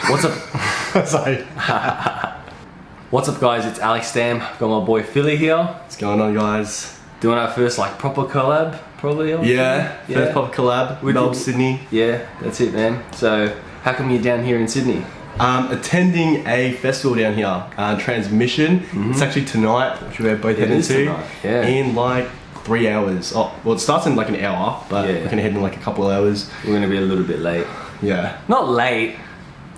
What's up? Sorry. What's up, guys? It's Aleks Dayum. Got my boy Philly here. What's going on, guys? Doing our first like proper collab, probably. First proper collab with Melbourne, Sydney. Yeah, that's it, man. So, how come you're down here in Sydney? Attending a festival down here, Transmission. It's actually tonight, which we're both heading to. Yeah. In like 3 hours. Oh, well, it starts in like an hour, but we're gonna head in like a couple of hours. We're gonna be a little bit late. Yeah. Not late,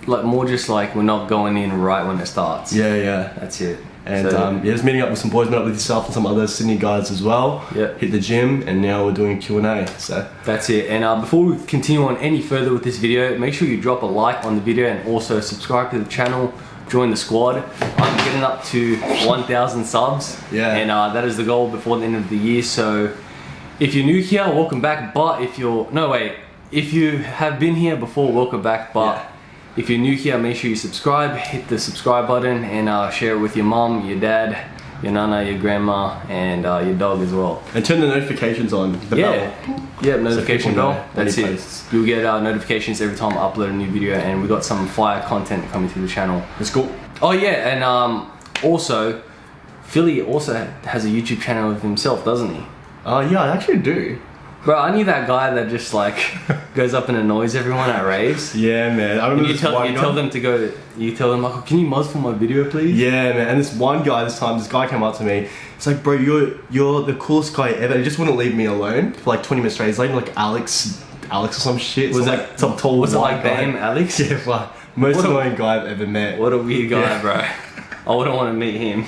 like more just like we're not going in right when it starts. Yeah. That's it. And just meeting up with some boys, met up with yourself and some other Sydney guys as well. Yeah. Hit the gym, and now we're doing Q&A. So that's it. And before we continue on any further with this video, make sure you drop a like on the video and also subscribe to the channel. Join the squad. I'm getting up to 1,000 subs. Yeah. And that is the goal before the end of the year. So if you're new here, welcome back. But if you're if you have been here before, welcome back. But if you're new here, make sure you subscribe, hit the subscribe button, and share it with your mom, your dad, your nana, your grandma, and your dog as well. And turn the notifications on. The bell. Yeah, notification bell. That's it. Posts. You'll get notifications every time I upload a new video, and we got some fire content coming to the channel. It's cool. Oh yeah, and also, Philly also has a YouTube channel of himself, doesn't he? Yeah, I actually do. Bro, I knew that guy that just like goes up and annoys everyone at raves. Yeah, man. I remember you tell them to go. You tell them, Michael, can you muzz for my video, please? Yeah, man. And this one guy this guy came up to me. It's like, bro, you're the coolest guy ever. He just wouldn't leave me alone for like 20 minutes straight. He's like Aleks or some shit. Was like some tall was white it like guy. Dayum, Aleks? Yeah, fuck. Most annoying guy I've ever met. What a weird guy, bro. I wouldn't want to meet him.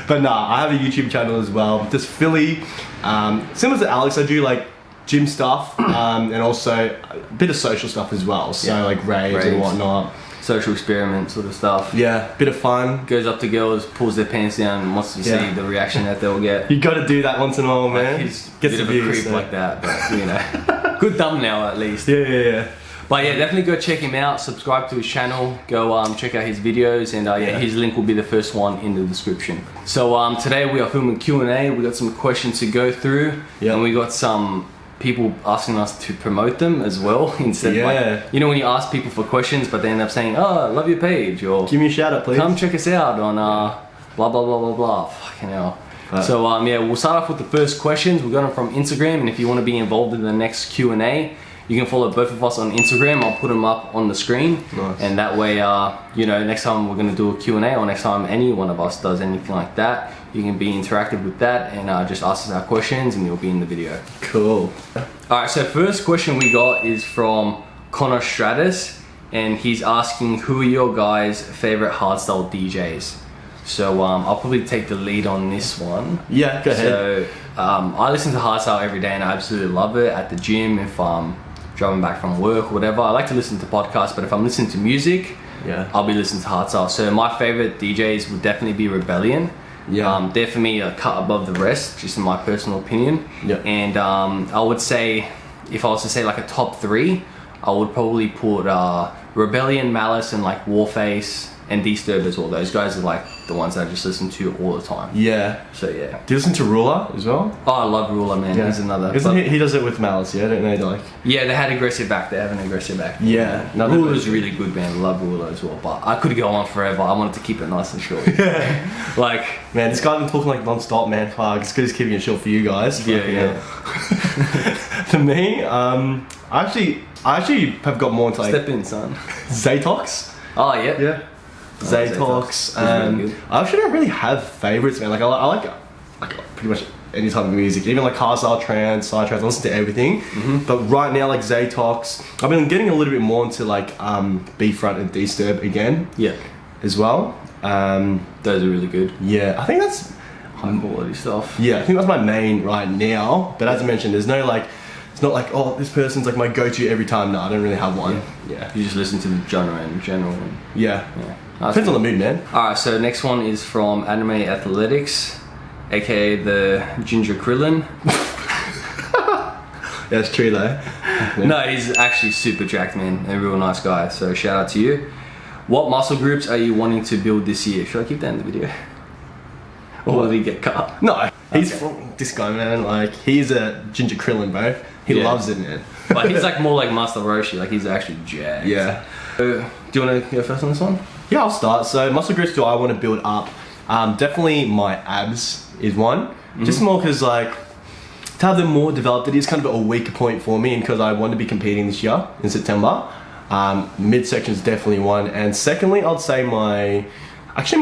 But nah, I have a YouTube channel as well. Just Philly. Similar to Aleks, I do like gym stuff and also a bit of social stuff as well. So like raves and whatnot. Social experiment sort of stuff. Yeah, bit of fun. Goes up to girls, pulls their pants down, and wants to see the reaction that they'll get. You got to do that once in a while, man. He's a bit of a creep like that, but you know, good thumbnail at least. Yeah. But yeah, definitely go check him out. Subscribe to his channel. Go check out his videos, and his link will be the first one in the description. So today we are filming Q&A. We got some questions to go through, and we got some people asking us to promote them as well. Instead, like, you know, when you ask people for questions, but they end up saying, "Oh, I love your page," or "Give me a shout out, please. Come check us out on blah blah blah blah blah." Fucking hell. So we'll start off with the first questions. We got them from Instagram, and if you want to be involved in the next Q&A, you can follow both of us on Instagram. I'll put them up on the screen. Nice. And that way, you know, next time we're going to do a Q&A, or next time any one of us does anything like that, you can be interactive with that and just ask us our questions, and you'll be in the video. Cool. Alright, so first question we got is from Connor Stratus, and he's asking, who are your guys' favorite hardstyle DJs? So I'll probably take the lead on this one. Yeah, go ahead. So I listen to hardstyle every day, and I absolutely love it. At the gym, if I'm driving back from work or whatever. I like to listen to podcasts, but if I'm listening to music, I'll be listening to hardstyle. So my favorite DJs would definitely be Rebellion. Yeah. They're for me a cut above the rest, just in my personal opinion. Yeah. And I would say, if I was to say like a top 3, I would probably put Rebellion, Malice, and like Warface and Disturb as well. Those guys are like the ones that I just listen to all the time. Yeah. So yeah. Do you listen to Ruler as well? Oh, I love Ruler, man. He's another. He does it with Malice, yeah? Don't they like? Yeah, they had Aggressive back. They have an Aggressive back. Yeah. Ruler's really good, man. I love Ruler as well, but I could go on forever. I wanted to keep it nice and short. Like, man, this guy's been talking like non-stop, man. Fuck, it's good as keeping it short for you guys. Yeah. For me, I actually have got more into like Step in, son. Zatox. Oh yeah. Yeah. Zatox. Really I actually don't really have favorites, man. Like I like pretty much any type of music, even like hardstyle, trance, psytrance. I listen to everything. But right now, like Zatox, I've been getting a little bit more into like B-Front and Disturb again. Yeah. As well. Those are really good. Yeah, I think that's high quality stuff. Yeah, I think that's my main right now. But as I mentioned, there's no like. It's not like, oh, this person's like my go-to every time. No, I don't really have one. Yeah. You just listen to the genre in general. Yeah. Depends on the mood, man. Alright, so next one is from Anime Athletics, aka the Ginger Krillin. Yeah, it's true though. No, he's actually super jacked, man. A real nice guy. So shout out to you. What muscle groups are you wanting to build this year? Should I keep that in the video? Or will he get cut? No. He's this guy, man. Like, he's a Ginger Krillin, bro. He loves it, man. But he's like more like Master Roshi. Like, he's actually jacked. Yeah. So, do you want to go first on this one? Yeah, I'll start. So muscle groups do I want to build up? Definitely my abs is one. Just more because like to have them more developed, it is kind of a weaker point for me, and because I want to be competing this year in September. Midsection is definitely one, and secondly, I'd say my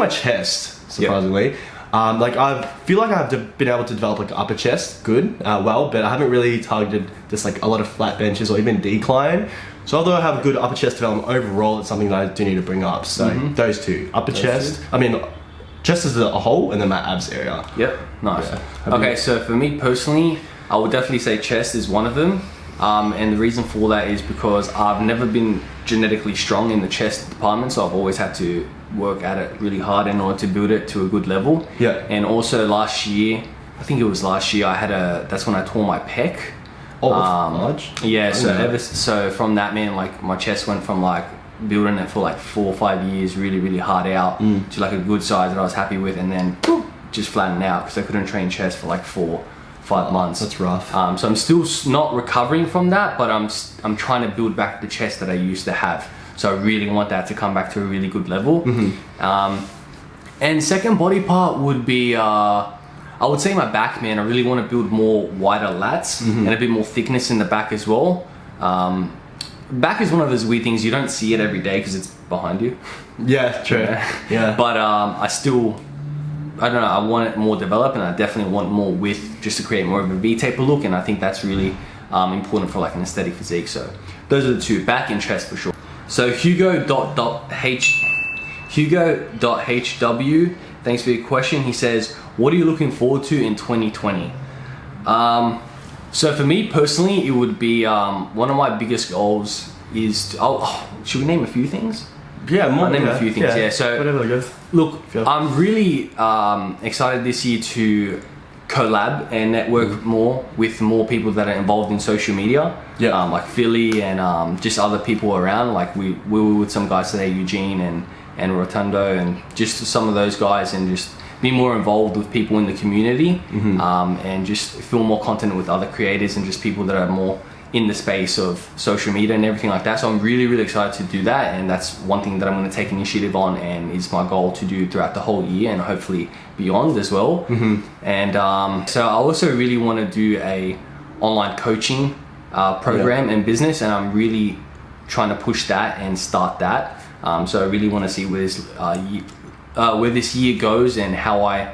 chest, surprisingly. Like I feel like I've been able to develop like upper chest good, well, but I haven't really targeted just like a lot of flat benches or even decline. So although I have good upper chest development overall, it's something that I do need to bring up. So those two, upper chest. I mean, chest as a whole, and then my abs area. Yep, nice. Yeah. Okay, so for me personally, I would definitely say chest is one of them. And the reason for that is because I've never been genetically strong in the chest department, so I've always had to work at it really hard in order to build it to a good level. Yeah. And also last year, I think it was last year, that's when I tore my pec. Oh, large? Yeah, so from that, man, like my chest went from like building it for like 4 or 5 years, really, really hard out, to like a good size that I was happy with, and then just flattened out because I couldn't train chest for like 4-5 months. That's rough. So I'm still not recovering from that, but I'm trying to build back the chest that I used to have. So I really want that to come back to a really good level. And second body part would be, I would say my back, man. I really want to build more wider lats and a bit more thickness in the back as well. Back is one of those weird things, you don't see it every day because it's behind you. Yeah, true. Yeah. But I don't know, I want it more developed, and I definitely want more width just to create more of a V-taper look, and I think that's really important for like an aesthetic physique. So those are the two, back and chest for sure. So Hugo.HW, thanks for your question. He says, what are you looking forward to in 2020? So for me personally, it would be one of my biggest goals is to, should we name a few things? Yeah, I'll name a few things. Yeah. So whatever goes. Look, I'm really excited this year to collab and network more with more people that are involved in social media. Yeah. Like Philly and just other people around. Like we were with some guys today, Eugene and Rotundo, and just some of those guys, and just be more involved with people in the community, and just film more content with other creators and just people that are more in the space of social media and everything like that. So I'm really, really excited to do that, and that's one thing that I'm going to take initiative on, and is my goal to do throughout the whole year and hopefully beyond as well. And so I also really want to do a online coaching program and business, and I'm really trying to push that and start that. So I really want to see where this year goes and how I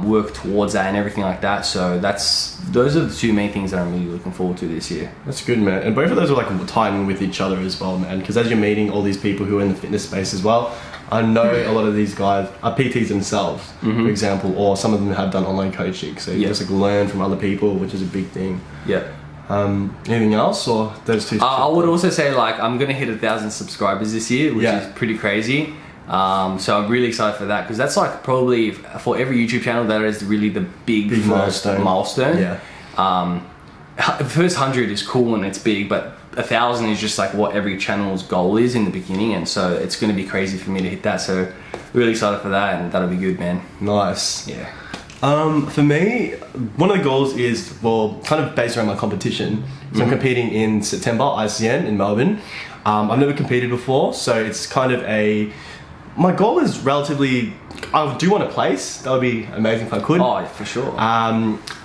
work towards that and everything like that. So those are the two main things that I'm really looking forward to this year. That's good, man. And both of those are like tying with each other as well, man. Because as you're meeting all these people who are in the fitness space as well, I know a lot of these guys are PTs themselves, for example, or some of them have done online coaching. So you just like learn from other people, which is a big thing. Yeah. Anything else, or those two? I would also say like I'm gonna hit 1,000 subscribers this year, which is pretty crazy. So I'm really excited for that, because that's like probably for every YouTube channel that is really the big first milestone. Yeah. The first 100 is cool and it's big, but 1,000 is just like what every channel's goal is in the beginning, and so it's going to be crazy for me to hit that. So really excited for that, and that'll be good, man. Nice. Yeah. For me, one of the goals is, well, kind of based around my competition. So I'm competing in September, ICN in Melbourne. I've never competed before, so it's kind of my goal is relatively, I do want to place. That would be amazing if I could. Oh, for sure.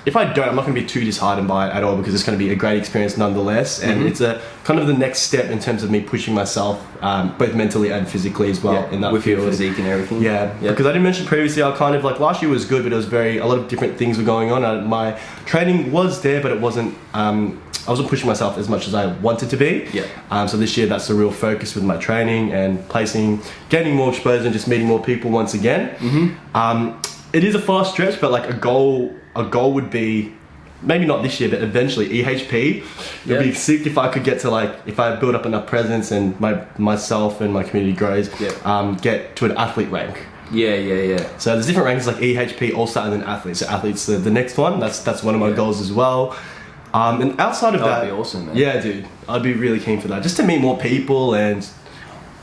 If I don't, I'm not going to be too disheartened by it at all, because it's going to be a great experience nonetheless. And it's a kind of the next step in terms of me pushing myself, both mentally and physically as well, in that with field. Your physique and everything. Yeah, because I didn't mention previously, I kind of like last year was good, but it was a lot of different things were going on. My training was there, but it wasn't. I wasn't pushing myself as much as I wanted to be. Yeah. So this year, that's the real focus with my training and placing, gaining more exposure and just meeting more people once again. It is a far stretch, but like a goal would be, maybe not this year, but eventually EHP. It'd be sick if I could get to if I build up enough presence and myself and my community grows, get to an athlete rank. Yeah. So there's different ranks like EHP, All-Star, and then athletes. So athletes, the next one. That's one of my goals as well. And outside of that, would be awesome, man. Yeah, dude, I'd be really keen for that. Just to meet more people and,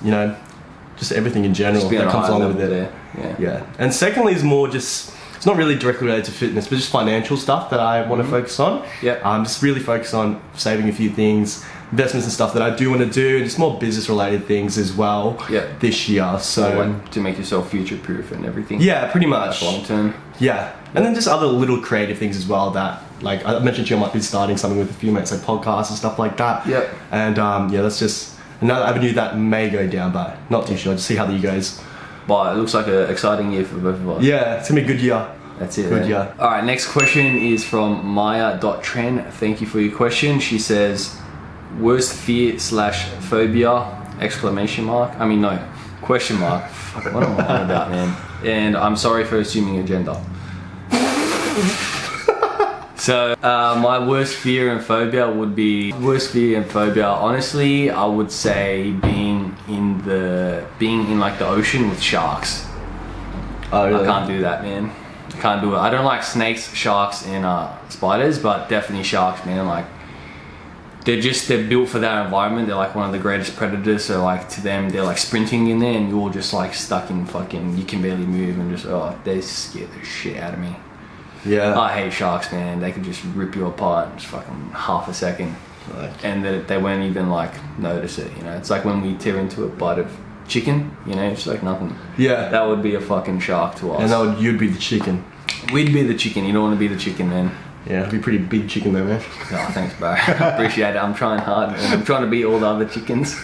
just everything in general that comes along with it. There. Yeah. And secondly is more just, it's not really directly related to fitness, but just financial stuff that I want to focus on. Yeah. Just really focus on saving a few things, investments and stuff that I do want to do, and just more business related things as well. This year, so like to make yourself future proof and everything. Yeah, pretty much. Long term. Yeah, and then just other little creative things as well that, like I mentioned to you, I might be starting something with a few mates, like podcasts and stuff like that. Yep. And that's just another avenue that may go down, but not too sure. Just see how the year goes. But it looks like an exciting year for both of us. Yeah, it's gonna be a good year. That's it. Good year. All right, next question is from Maya.Tren. Thank you for your question. She says, worst fear/phobia, exclamation mark. I mean, no, question mark. What am I on about, man? And I'm sorry for assuming a gender. So, my worst fear and phobia would be, honestly, I would say being in like the ocean with sharks. Oh, really? I can't do that, man. I can't do it. I don't like snakes, sharks, and spiders, but definitely sharks, man. Like, they're built for that environment. They're like one of the greatest predators. So like to them, they're like sprinting in there, and you're just like stuck in fucking. You can barely move, and just they scare the shit out of me. Yeah. I hate sharks, man. They can just rip you apart in just fucking half a second, and they won't even like notice it. You know, it's like when we tear into a bite of chicken. You know, it's like nothing. Yeah. That would be a fucking shark to us. And you'd be the chicken. We'd be the chicken. You don't want to be the chicken, man. Yeah, it'd be pretty big chicken though, man. Oh, thanks, bro. Appreciate it. I'm trying hard, man. I'm trying to beat all the other chickens.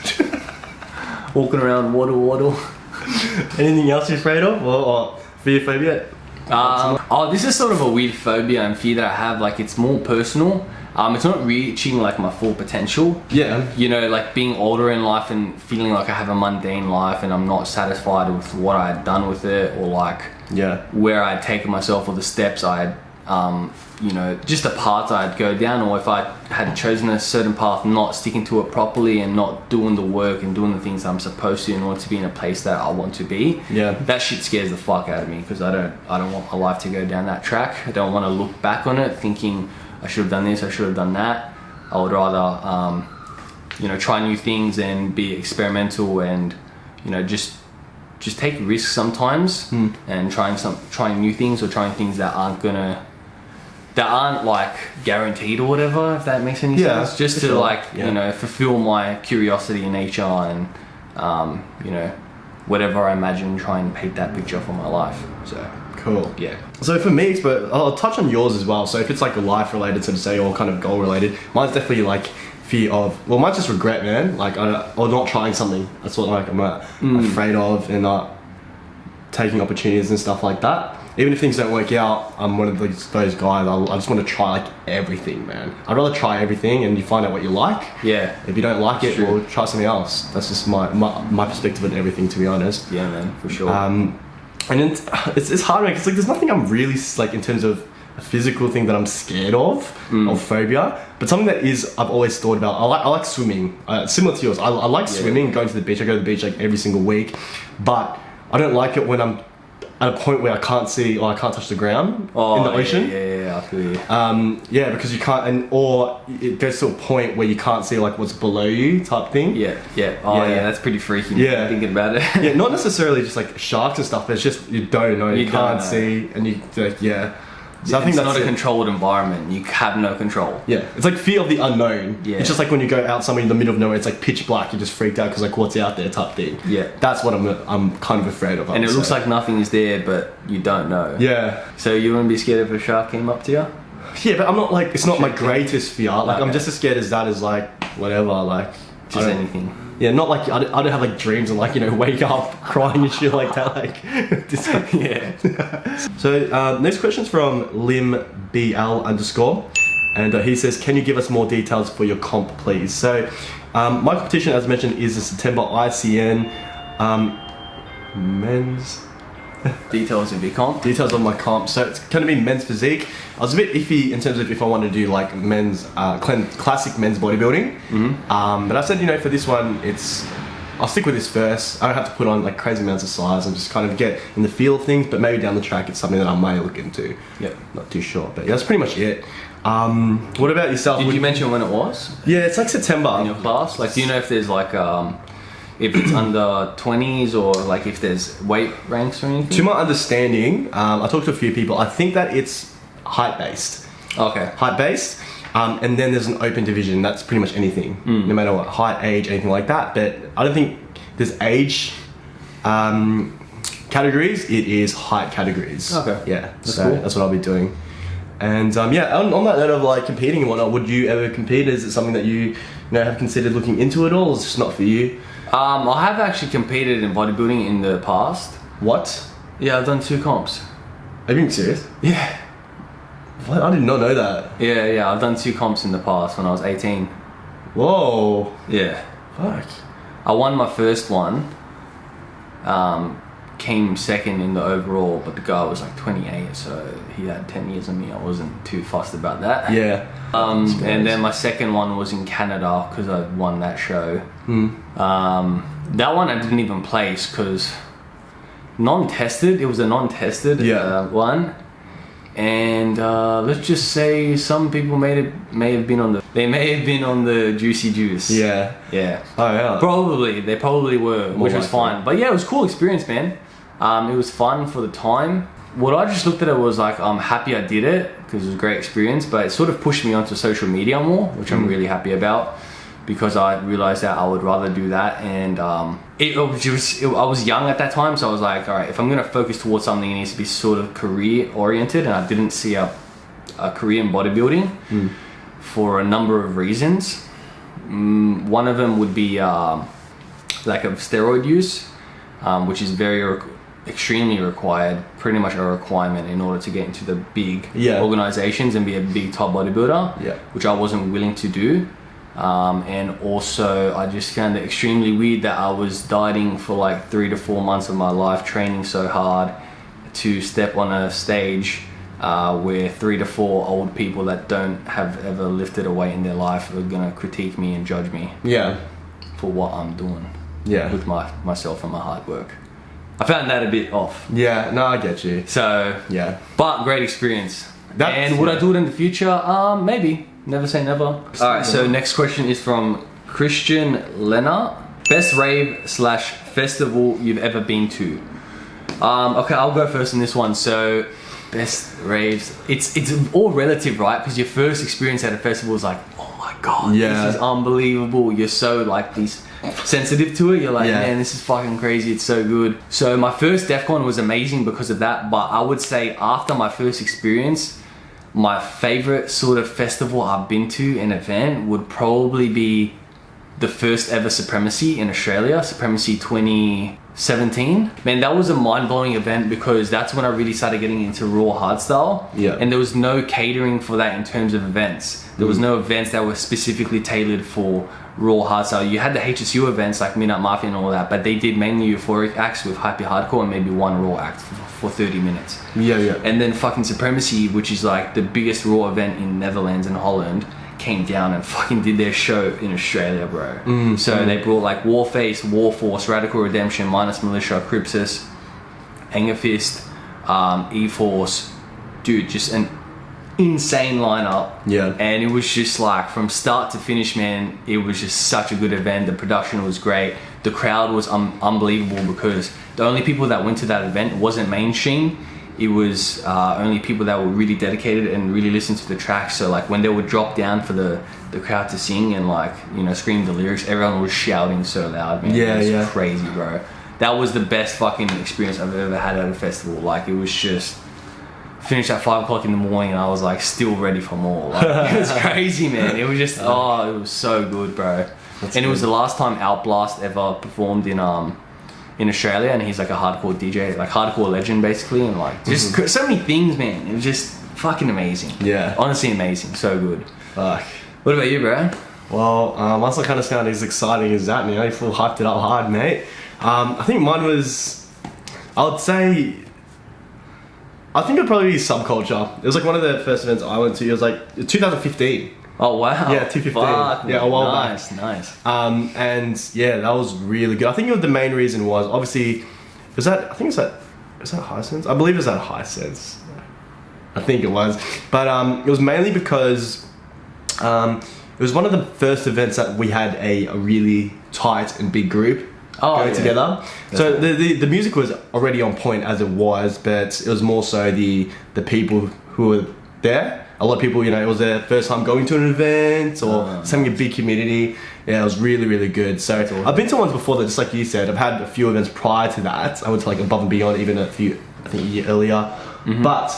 Walking around, waddle. Anything else you're afraid of, or fearphobia? This is sort of a weird phobia and fear that I have. Like, it's more personal. It's not reaching like my full potential. Yeah. You know, like being older in life and feeling like I have a mundane life and I'm not satisfied with what I had done with it, or like where I had taken myself, or the steps I had, you know, just the paths I'd go down, or if I had chosen a certain path, not sticking to it properly and not doing the work and doing the things I'm supposed to in order to be in a place that I want to be. Yeah. That shit scares the fuck out of me, because I don't want my life to go down that track. I don't want to look back on it thinking I should have done this, I should have done that. I would rather, you know, try new things and be experimental, and, you know, just take risks sometimes, and trying new things, or trying things that aren't like guaranteed or whatever, if that makes any sense. Just to you know, fulfill my curiosity in nature, and you know, whatever I imagine, try and paint that picture for my life. So cool. Yeah. So for me, but I'll touch on yours as well. So if it's like a life related, so to say, or kind of goal related, mine's definitely like fear of, well, mine's just regret, man. Like, or not trying something. That's what like I'm afraid of, and not taking opportunities and stuff like that. Even if things don't work out, I'm one of those guys. I just want to try like everything, man. I'd rather try everything, and you find out what you like. Yeah. If you don't like it, well, try something else. That's just my perspective on everything, to be honest. Yeah, man, for sure. And it's hard, man. It's like there's nothing I'm really like in terms of a physical thing that I'm scared of phobia, but something that I've always thought about. I like swimming. Similar to yours, I like swimming. Going to the beach. I go to the beach like every single week, but I don't like it when I'm at a point where I can't see, or I can't touch the ground in the ocean. Yeah, I feel you. Yeah, because you can't, or it goes to a point where you can't see like what's below you type thing. Yeah. Oh yeah, that's pretty freaky. Yeah, thinking about it. Yeah, not necessarily just like sharks and stuff. But it's just you don't know, you can't see, and you So I think that's not a controlled environment. You have no control. Yeah, it's like fear of the unknown. Yeah, it's just like when you go out somewhere in the middle of nowhere, it's like pitch black. You're just freaked out because like what's out there type thing. Yeah, that's what I'm kind of afraid of. And it looks like nothing is there, but you don't know. Yeah. So you wouldn't be scared if a shark came up to you? Yeah, but I'm not like, it's not my greatest fear. Like I'm just as scared as that, as like whatever, like just anything. Yeah, not like I don't have like dreams and like, you know, wake up crying and shit like that. Like, yeah. So next question's from limbl_, and he says, "Can you give us more details for your comp, please?" So my competition, as mentioned, is the September ICN men's. Details of your comp? Details of my comp. So it's going to be men's physique. I was a bit iffy in terms of if I want to do like men's, classic men's bodybuilding. But I said, you know, for this one, I'll stick with this first. I don't have to put on like crazy amounts of size and just kind of get in the feel of things, but maybe down the track it's something that I may look into. Yeah. Not too sure, but yeah, that's pretty much it. What about yourself? Did you mention when it was? Yeah, it's like September. In your class? Like, do you know if there's like, if it's under 20s, or like if there's weight ranks or anything? To my understanding, I talked to a few people. I think that it's height based. Okay. Height based. And then there's an open division. That's pretty much anything, no matter what height, age, anything like that. But I don't think there's age categories. It is height categories. Okay. Yeah. That's so cool. that's what I'll be doing. And on that note of like competing and whatnot, would you ever compete? Is it something that you have considered looking into at all? Or is it just not for you? I have actually competed in bodybuilding in the past. What? Yeah, I've done 2 comps. Are you being serious? Yeah. What? I did not know that. Yeah, I've done 2 comps in the past when I was 18. Whoa. Yeah. Fuck. I won my first one. Came second in the overall, but the guy was like 28, so he had 10 years on me. I wasn't too fussed about that. Yeah. And then my second one was in Canada because I won that show. That one I didn't even place because non-tested. It was a non-tested one. And let's just say some people may have been on the juicy juice. Yeah. Yeah. Oh yeah. They probably were, which was fine. But yeah, it was a cool experience, man. It was fun for the time. What I just looked at it was like, I'm happy I did it because it was a great experience, but it sort of pushed me onto social media more, which I'm really happy about because I realized that I would rather do that. And I was young at that time, so I was like, all right, if I'm going to focus towards something, it needs to be sort of career oriented. And I didn't see a career in bodybuilding for a number of reasons. One of them would be lack of steroid use, which is extremely required, pretty much a requirement in order to get into the big organizations and be a big top bodybuilder, which I wasn't willing to do. And also I just found it extremely weird that I was dieting for like 3 to 4 months of my life, training so hard to step on a stage where 3 to 4 old people that don't have ever lifted a weight in their life are gonna critique me and judge me for what I'm doing with myself and my hard work. I found that a bit off. Yeah, no, I get you. So but great experience. Would I do it in the future? Maybe. Never say never. Alright, so next question is from Christian Lennart. Best rave / festival you've ever been to? Okay, I'll go first in this one. So best raves, it's all relative, right? Because your first experience at a festival is like, oh my god, this is unbelievable. You're so like sensitive to it. You're like, man, this is fucking crazy. It's so good. So my first DEFCON was amazing because of that. But I would say after my first experience, my favorite sort of festival I've been to, an event, would probably be the first ever Supremacy in Australia, Supremacy 2017. Man, that was a mind-blowing event because that's when I really started getting into raw hardstyle. And there was no catering for that in terms of events. There was no events that were specifically tailored for raw hardstyle. You had the HSU events like Midnight Mafia and all that, but they did mainly euphoric acts with hyper hardcore and maybe one raw act for 30 minutes. And then fucking Supremacy, which is like the biggest raw event in Netherlands and Holland, came down and fucking did their show in Australia, bro. So they brought like Warface, Warforce, Radical Redemption, Minus Militia, Crypsis, Angerfist, E-Force. Dude, just an insane lineup. And it was just like from start to finish, man, it was just such a good event. The production was great. The crowd was unbelievable because the only people that went to that event wasn't mainstream. It was only people that were really dedicated and really listened to the tracks. So like when they would drop down for the crowd to sing and like, you know, scream the lyrics, everyone was shouting so loud, man. It was crazy, bro. That was the best fucking experience I've ever had at a festival. Like it was just finished at 5 o'clock in the morning and I was like still ready for more. Like, it was crazy, man. It was just, it was so good, bro. It was the last time Outblast ever performed in Australia, and he's like a hardcore DJ, like hardcore legend basically, and like just so many things, man. It was just fucking amazing. Honestly amazing, so good. Fuck. What about you, bro? Well, once I kind of sound as exciting as that, you know, you full hyped it up hard, mate. I think mine was, I think it'd probably be Subculture. It was like one of the first events I went to. It was like 2015. Oh wow. Yeah, 2015. Fuck, a while back. Nice. And yeah, that was really good. I think the main reason was obviously, is that High Sense? I believe it was at High Sense. I think it was. But it was mainly because it was one of the first events that we had a really tight and big group going together. So the music was already on point as it was, but it was more so the people who were there a lot of people, you know, it was their first time going to an event or having a big community. Yeah, it was really, really good. So awesome. I've been to ones before that, just like you said. I've had a few events prior to that. I went to like Above and Beyond even I think a year earlier. But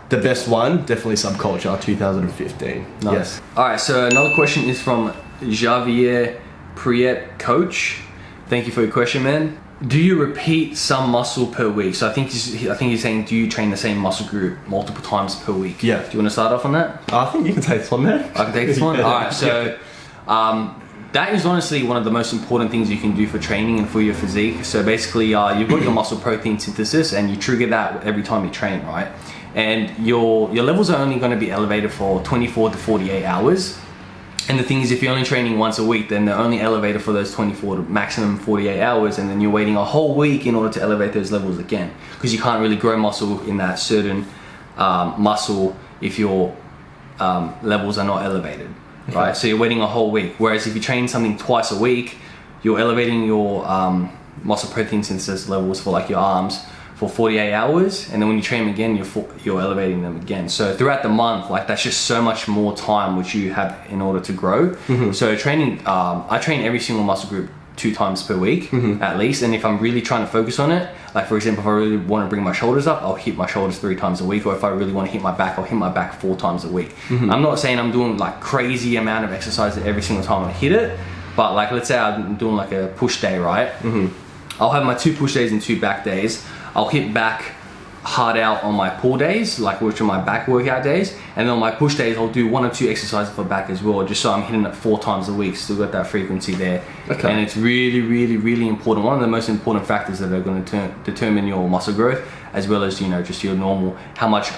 the best one, definitely Subculture 2015. Nice. Yes. All right, so another question is from Javier Priet Coach. Thank you for your question, man. Do you repeat some muscle per week? So I think he's saying, do you train the same muscle group multiple times per week? Yeah. Do you want to start off on that? I think you can take this one, man. I can take this one? All right, so that is honestly one of the most important things you can do for training and for your physique. So basically, you've got your muscle protein synthesis and you trigger that every time you train, right? And your levels are only going to be elevated for 24 to 48 hours. And the thing is, if you're only training once a week, then they're only elevated for those 24 to maximum 48 hours, and then you're waiting a whole week in order to elevate those levels again, because you can't really grow muscle in that certain muscle if your levels are not elevated, right? So you're waiting a whole week. Whereas if you train something twice a week, you're elevating your muscle protein synthesis levels for like your arms for 48 hours, and then when you train them again, you're elevating them again. So throughout the month, like that's just so much more time which you have in order to grow. So training, I train every single muscle group 2 times per week at least, and if I'm really trying to focus on it, like for example, if I really want to bring my shoulders up, I'll hit my shoulders 3 times a week, or if I really want to hit my back, I'll hit my back 4 times a week. I'm not saying I'm doing like crazy amount of exercise every single time I hit it, but like let's say I'm doing like a push day, right? I'll have my 2 push days and 2 back days. I'll hit back hard out on my pull days, like which are my back workout days, and then on my push days I'll do 1 or 2 exercises for back as well, just so I'm hitting it 4 times a week. Still got that frequency there. And it's really, really, really important. One of the most important factors that are going to determine your muscle growth, as well as, you know, just your normal, how much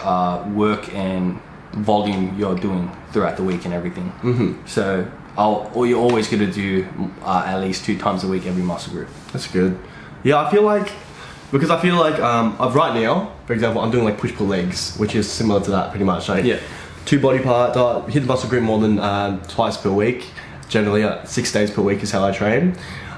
work and volume you're doing throughout the week and everything. So you're always going to do at least 2 times a week every muscle group. That's good. Yeah, I feel like right now, for example, I'm doing like push-pull legs, which is similar to that pretty much. Like 2 body parts, hit the muscle group more than twice per week. Generally, 6 days per week is how I train.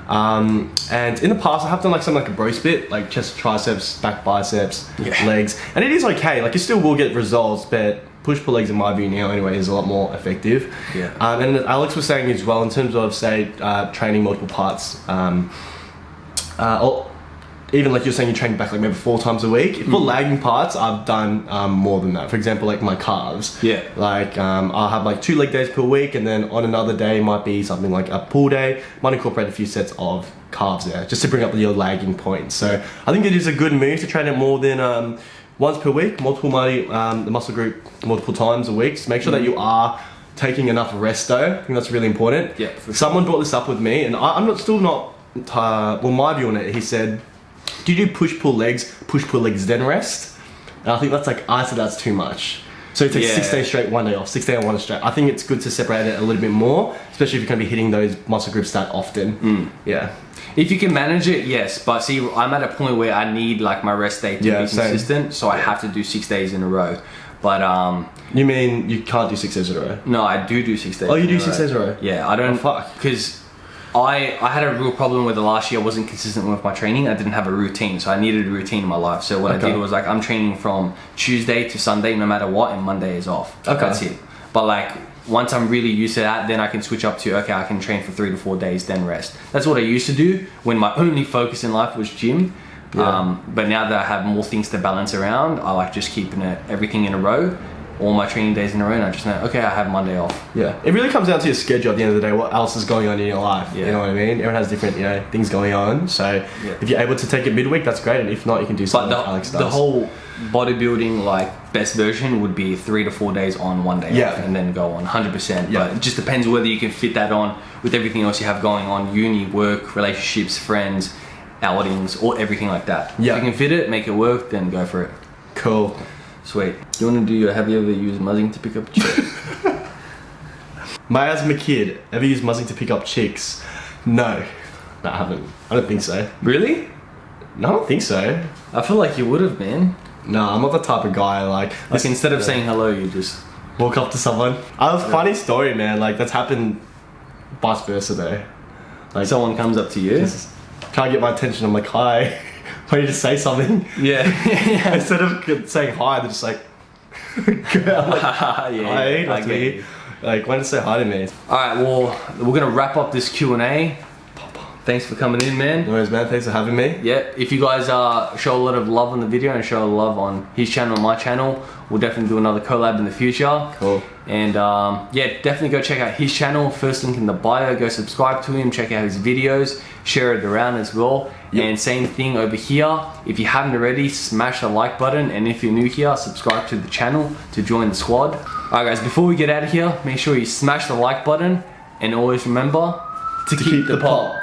And in the past, I have done like something like a bro split, like chest, triceps, back, biceps, legs, and it is okay. Like you still will get results, but push-pull legs, in my view now anyway, is a lot more effective. And Aleks was saying as well, in terms of say training multiple parts, even like you're saying, you train back like maybe 4 times a week. For lagging parts, I've done more than that. For example, like my calves. Like I'll have like 2 leg days per week, and then on another day might be something like a pull day. Might incorporate a few sets of calves there, just to bring up your lagging points. So I think it is a good move to train it more than once per week, the muscle group multiple times a week. Just make sure that you are taking enough rest though. I think that's really important. Someone brought this up with me, and still not. Well, my view on it, he said, do you do push-pull legs, then rest? And I think that's like, I said that's too much. So you take 6 days straight, 1 day off, 6 days, 1 day straight. I think it's good to separate it a little bit more, especially if you're going to be hitting those muscle groups that often. If you can manage it, yes. But see, I'm at a point where I need like my rest day to be consistent, so I have to do 6 days in a row. But you mean you can't do 6 days in a row? No, I do 6 days. Oh, you do 6 days in a row? Yeah, I don't. Oh, fuck. Because I had a real problem with the last year I wasn't consistent with my training. I didn't have a routine, so I needed a routine in my life. So what I did was like, I'm training from Tuesday to Sunday no matter what, and Monday is off. That's it. But like once I'm really used to that, then I can switch up to, I can train for 3 to 4 days, then rest. That's what I used to do when my only focus in life was gym. But now that I have more things to balance around, I like just keeping everything in a row, all my training days in a row, and I just know, okay, I have Monday off. It really comes down to your schedule at the end of the day, what else is going on in your life. You know what I mean? Everyone has different, things going on. So if you're able to take it midweek, that's great, and if not, you can do something like Aleks does. The whole bodybuilding like best version would be 3 to 4 days on, 1 day off, and then go on 100%. But it just depends whether you can fit that on with everything else you have going on, uni, work, relationships, friends, outings, or everything like that. If you can fit it, make it work, then go for it. Cool. Sweet. Do you want to do have you ever used muzzing to pick up chicks? As a kid, ever used muzzing to pick up chicks? No, I haven't. I don't think so. Really? No, I don't think so. I feel like you would have, man. No, I'm not the type of guy like instead of saying hello, you just walk up to someone. Funny story, man. Like that's happened vice versa though. Like someone comes up to you, just can't get my attention. I'm like, hi. Why don't you just say something? Instead of saying hi, they're just like, I'd love to meet you. Like, why don't you say hi to me? Alright, well, we're gonna wrap up this Q&A. Thanks for coming in, man. No worries, man. Thanks for having me. Yeah, if you guys show a lot of love on the video and show a love on his channel and my channel, we'll definitely do another collab in the future. Cool. And yeah, definitely go check out his channel. First link in the bio. Go subscribe to him. Check out his videos. Share it around as well. Yep. And same thing over here. If you haven't already, smash the like button. And if you're new here, subscribe to the channel to join the squad. Alright guys, before we get out of here, make sure you smash the like button. And always remember to keep the pop.